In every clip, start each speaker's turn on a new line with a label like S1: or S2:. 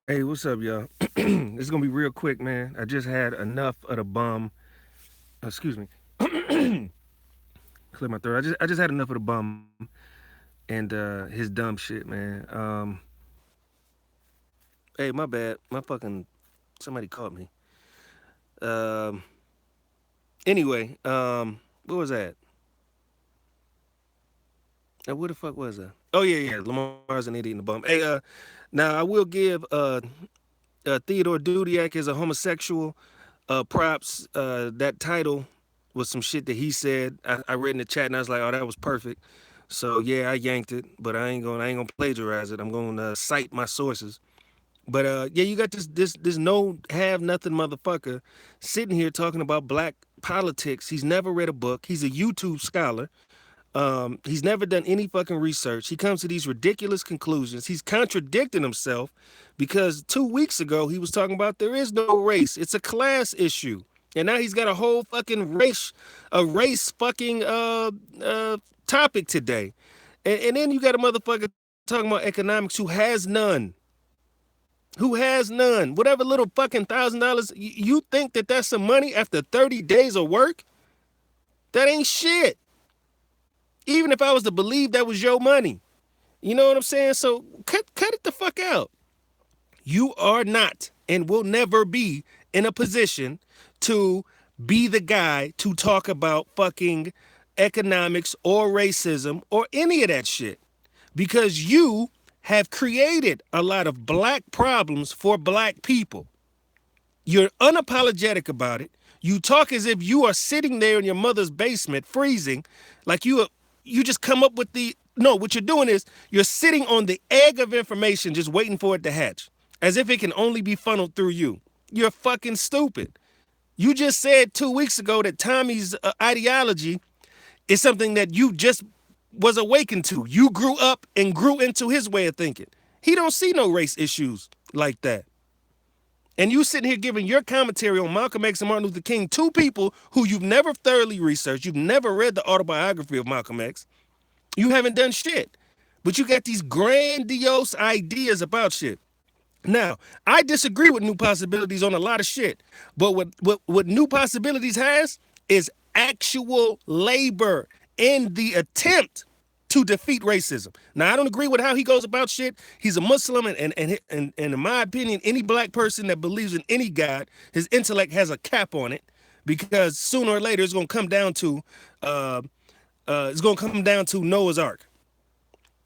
S1: Hey, what's up, y'all? This is gonna be real quick, man. I just had enough of the bum. Excuse me, clear my throat. I just had enough of the bum and his dumb shit, man. Hey, my bad. My fucking somebody called me. Um, anyway, what was that? Where the fuck was I? Oh yeah, yeah. Lamar's an idiot in the bum. Hey, now I will give Theodore Dudiak as a homosexual props. That title was some shit that he said. I read in the chat and I was like, oh, that was perfect. So yeah, I yanked it, but I ain't gonna plagiarize it. I'm gonna cite my sources. But yeah, you got this no have nothing motherfucker sitting here talking about black politics. He's never read a book. He's a YouTube scholar. He's never done any fucking research. He comes to these ridiculous conclusions. He's contradicting himself because 2 weeks ago he was talking about there is no race. It's a class issue. And now he's got a whole fucking race fucking topic today. And then you got a motherfucker talking about economics who has none. Who has none. Whatever little fucking $1,000, you think that that's some money after 30 days of work? That ain't shit. Even if I was to believe that was your money. You know what I'm saying? So cut it the fuck out. You are not and will never be in a position to be the guy to talk about fucking economics or racism or any of that shit. Because you have created a lot of black problems for black people. You're unapologetic about it. You talk as if you are sitting there in your mother's basement freezing, like you just come up with the no, what you're doing is you're sitting on the egg of information just waiting for it to hatch, as if it can only be funneled through you. You're fucking stupid. You just said 2 weeks ago that Tommy's ideology is something that you just was awakened to. You grew up and grew into his way of thinking. He don't see no race issues like that. And you sitting here giving your commentary on Malcolm X and Martin Luther King, two people who you've never thoroughly researched, you've never read the autobiography of Malcolm X, you haven't done shit. But you got these grandiose ideas about shit. Now, I disagree with New Possibilities on a lot of shit. But what New Possibilities has is actual labor in the attempt to defeat racism. Now, I don't agree with how he goes about shit. He's a Muslim, and in my opinion, any black person that believes in any God, his intellect has a cap on it, because sooner or later uh, it's gonna come down to Noah's Ark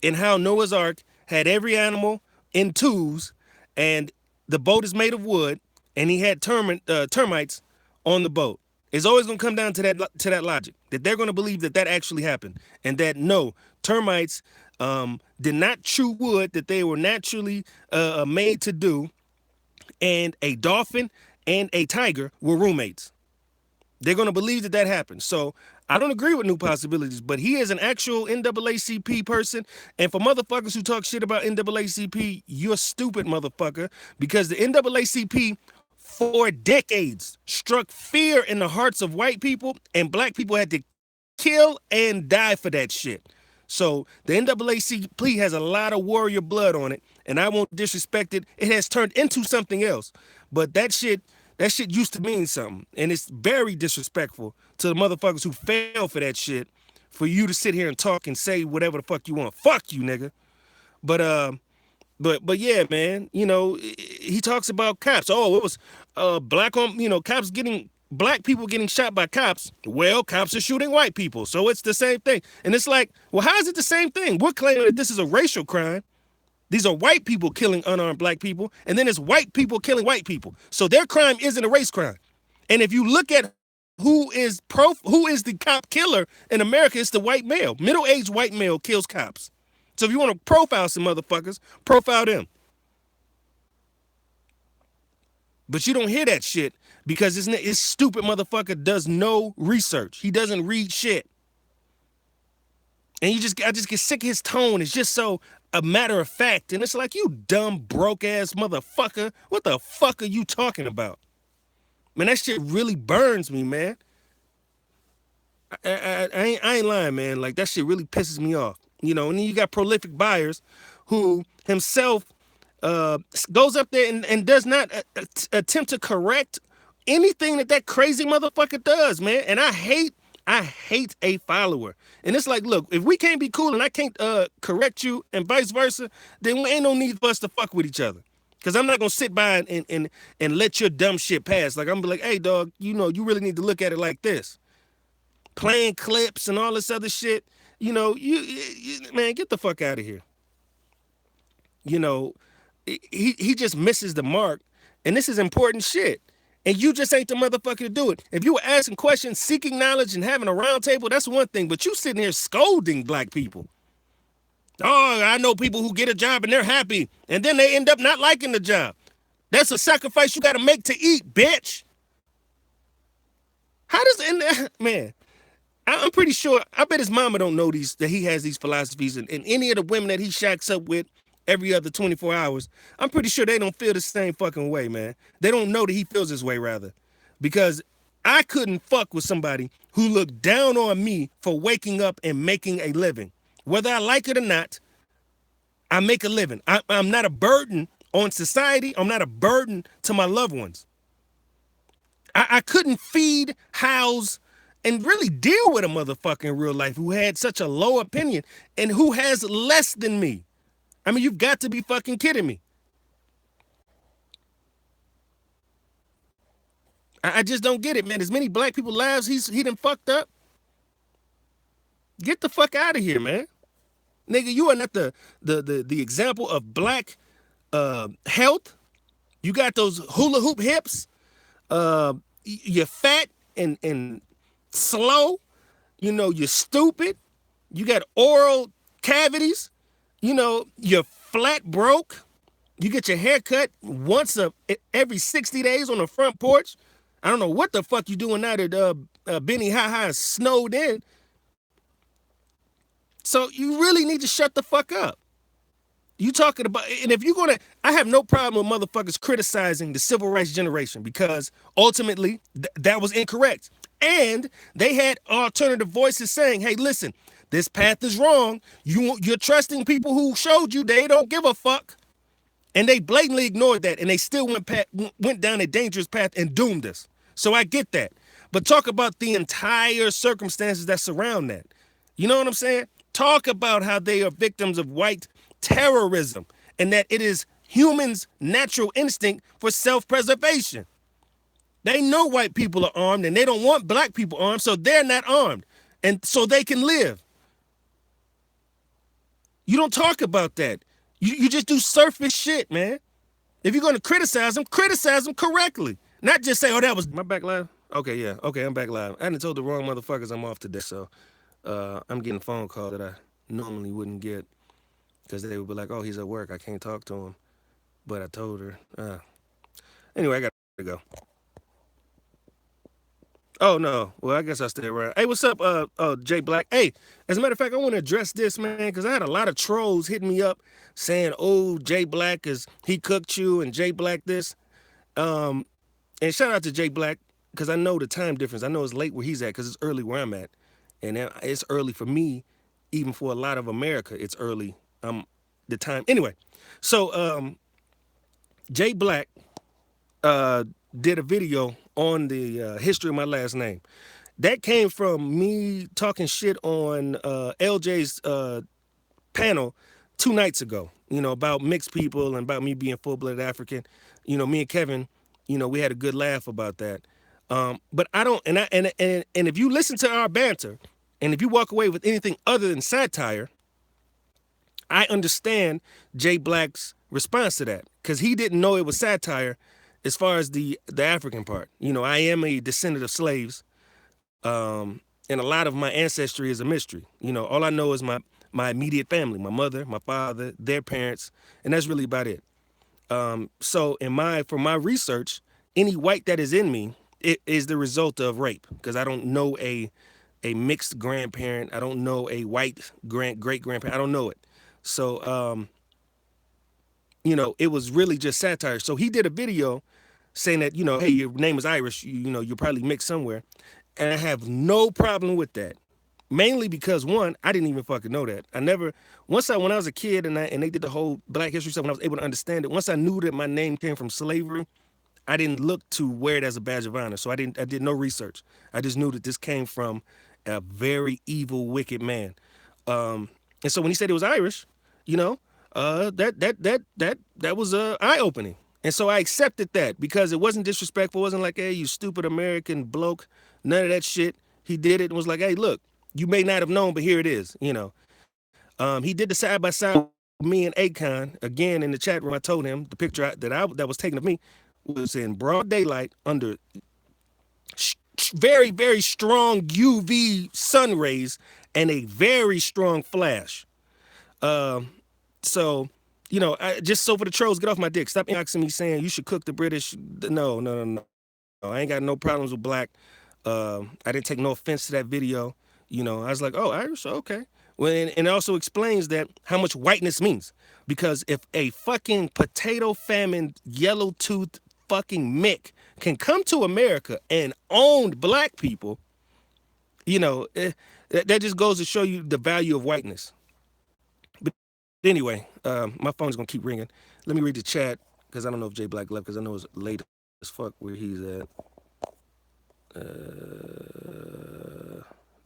S1: and how Noah's Ark had every animal in twos, and the boat is made of wood, and he had termites on the boat. It's always going to come down to that logic that they're going to believe that that actually happened, and that no, termites did not chew wood that they were naturally made to do, and a dolphin and a tiger were roommates. They're going to believe that that happened. So I don't agree with New Possibilities, but he is an actual NAACP person. And for motherfuckers who talk shit about NAACP, you're a stupid motherfucker, because the NAACP for decades struck fear in the hearts of white people, and black people had to kill and die for that shit. So the NAACP has a lot of warrior blood on it, and I won't disrespect it. It has turned into something else, but that shit used to mean something, and it's very disrespectful to the motherfuckers who fell for that shit. For you to sit here and talk and say whatever the fuck you want, fuck you, nigga. But but yeah, man. He talks about cops. Oh, it was black on cops getting black people getting shot by cops. Well, cops are shooting white people, so it's the same thing. And it's like, well, how is it the same thing? We're claiming that this is a racial crime. These are white people killing unarmed black people, and then it's white people killing white people. So their crime isn't a race crime. And if you look at who is the cop killer in America, it's the white male. Middle-aged white male kills cops. So if you want to profile some motherfuckers, profile them. But you don't hear that shit because this stupid motherfucker does no research. He doesn't read shit. And I just get sick of his tone. It's just so a matter of fact. And it's like, you dumb, broke ass motherfucker. What the fuck are you talking about? Man, that shit really burns me, man. I ain't lying, man. Like, that shit really pisses me off. And then you got Prolific Buyers, who himself goes up there and does not attempt to correct anything that crazy motherfucker does, man. And I hate a follower. And it's like, look, if we can't be cool and I can't correct you and vice versa, then ain't no need for us to fuck with each other. Cause I'm not gonna sit by and let your dumb shit pass. Like I'm gonna be like, hey dog, you know, you really need to look at it like this. Playing clips and all this other shit, you know, you man, get the fuck out of here. You know, he just misses the mark, and this is important shit. And you just ain't the motherfucker to do it. If you were asking questions, seeking knowledge, and having a round table, that's one thing. But you sitting here scolding black people. Oh, I know people who get a job and they're happy, and then they end up not liking the job. That's a sacrifice you got to make to eat, bitch. How does man? I'm pretty sure. I bet his mama don't know that he has these philosophies, and any of the women that he shacks up with every other 24 hours, I'm pretty sure they don't feel the same fucking way, man. They don't know that he feels this way, rather, because I couldn't fuck with somebody who looked down on me for waking up and making a living. Whether I like it or not, I make a living. I'm not a burden on society. I'm not a burden to my loved ones. I couldn't feed, house, and really deal with a motherfucker in real life who had such a low opinion and who has less than me. I mean, you've got to be fucking kidding me. I just don't get it, man. As many black people lives he done fucked up. Get the fuck out of here, man. Nigga, you are not the example of black health. You got those hula hoop hips. You're fat and slow. You know, you're stupid. You got oral cavities. You know, you're flat broke. You get your hair cut once every 60 days on the front porch. I don't know what the fuck you doing now that Benny Ha is snowed in. So you really need to shut the fuck up. You talking about, and if you're gonna, I have no problem with motherfuckers criticizing the civil rights generation because ultimately that was incorrect. And they had alternative voices saying, hey, listen, this path is wrong. You're trusting people who showed you they don't give a fuck. And they blatantly ignored that, and they still went down a dangerous path and doomed us. So I get that. But talk about the entire circumstances that surround that. You know what I'm saying? Talk about how they are victims of white terrorism and that it is humans' natural instinct for self-preservation. They know white people are armed and they don't want black people armed, so they're not armed. And so they can live. You don't talk about that. You just do surface shit, man. If you're going to criticize them correctly. Not just say, oh, that was... My back live? Okay, yeah. Okay, I'm back live. I hadn't told the wrong motherfuckers I'm off today, so I'm getting a phone call that I normally wouldn't get because they would be like, oh, he's at work. I can't talk to him. But I told her. Anyway, I got to go. Oh, no. Well, I guess I'll stay around. Hey, what's up, Jay Black? Hey, as a matter of fact, I want to address this, man, because I had a lot of trolls hitting me up saying, oh, Jay Black he cooked you and Jay Black this. And shout out to Jay Black because I know the time difference. I know it's late where he's at because it's early where I'm at. And it's early for me, even for a lot of America, it's early. The time. Anyway, so Jay Black did a video on the history of my last name. That came from me talking shit on LJ's panel 2 nights ago, you know, about mixed people and about me being full-blooded African. You know, me and Kevin, you know, we had a good laugh about that. But I don't, and if you listen to our banter, and if you walk away with anything other than satire, I understand Jay Black's response to that because he didn't know it was satire as far as the African part. You know, I am a descendant of slaves, and a lot of my ancestry is a mystery. You know, all I know is my immediate family, my mother, my father, their parents, and that's really about it. So for my research, any white that is in me, it is the result of rape because I don't know a mixed grandparent. I don't know a white great-grandparent. I don't know it. So, you know, it was really just satire. So he did a video saying that, you know, hey, your name is Irish. You know, you're probably mixed somewhere. And I have no problem with that. Mainly because one, I didn't even fucking know that. I never when I was a kid and they did the whole Black History stuff, when I was able to understand it, once I knew that my name came from slavery, I didn't look to wear it as a badge of honor. So I did no research. I just knew that this came from a very evil, wicked man. And so when he said it was Irish, you know, that was eye opening. And so I accepted that because it wasn't disrespectful. It wasn't like, hey, you stupid American bloke. None of that shit. He did it and was like, hey, look, you may not have known, but here it is. You know, he did the side by side with me and Akon. Again, in the chat room, I told him the picture that was taken of me was in broad daylight under very, very strong UV sun rays and a very strong flash. So, you know, just so for the trolls, get off my dick. Stop asking me saying you should cook the British. No. I ain't got no problems with black. I didn't take no offense to that video. You know, I was like, oh, Irish, okay. Well, and it also explains that how much whiteness means. Because if a fucking potato famine, yellow toothed fucking Mick can come to America and own black people, you know, that just goes to show you the value of whiteness. But anyway, my phone's gonna keep ringing. Let me read the chat because I don't know if Jay Black left because I know it's late as fuck where he's at.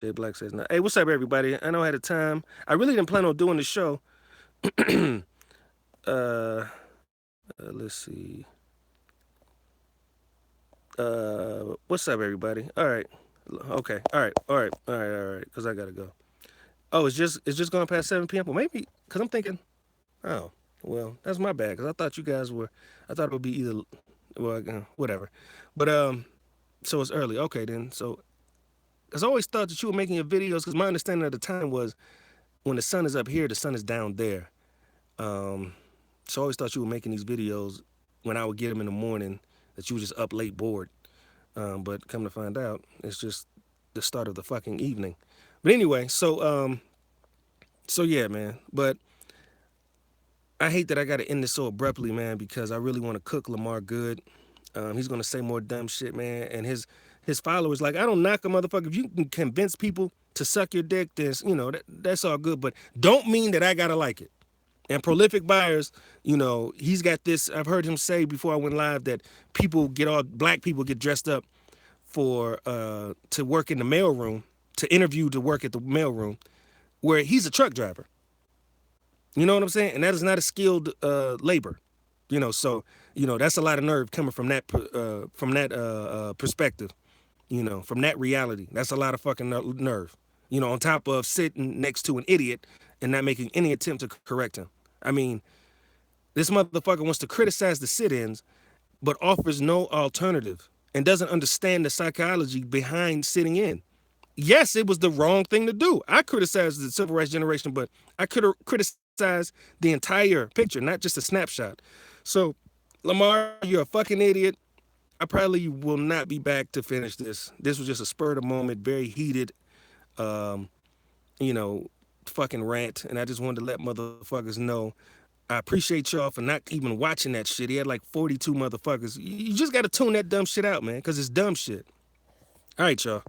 S1: Jay Black says, "Hey, what's up, everybody? I know I had a time. I really didn't plan on doing the show. Let's see. What's up, everybody? All right. Okay. All right. Because I gotta go. Oh, it's just going past 7 p.m. Well, maybe because I'm thinking, oh, well, that's my bad. Because I thought you guys were. I thought it would be either, well, whatever. But so it's early. Okay, then. So, because I always thought that you were making your videos. Because my understanding at the time was, when the sun is up here, the sun is down there. So I always thought you were making these videos when I would get them in the morning. That you were just up late bored. But come to find out, it's just the start of the fucking evening. But anyway, so yeah, man. But I hate that I got to end this so abruptly, man, because I really want to cook Lamar good. He's going to say more dumb shit, man. And his followers, like, I don't knock a motherfucker. If you can convince people to suck your dick, then, you know, that's all good. But don't mean that I got to like it. And Prolific Buyers, you know, he's got this. I've heard him say before I went live that black people get dressed up for to work in the mailroom, to interview to work at the mailroom, where he's a truck driver. You know what I'm saying? And that is not a skilled labor. You know, so, you know, that's a lot of nerve coming from that perspective. You know, from that reality. That's a lot of fucking nerve. You know, on top of sitting next to an idiot and not making any attempt to correct him. I mean, this motherfucker wants to criticize the sit-ins, but offers no alternative and doesn't understand the psychology behind sitting in. Yes, it was the wrong thing to do. I criticized the civil rights generation, but I could have criticized the entire picture, not just a snapshot. So, Lamar, you're a fucking idiot. I probably will not be back to finish this. This was just a spur of the moment, very heated, you know, fucking rant, and I just wanted to let motherfuckers know I appreciate y'all for not even watching that shit. He had like 42 motherfuckers. You just got to tune that dumb shit out, man, because it's dumb shit. All right, y'all.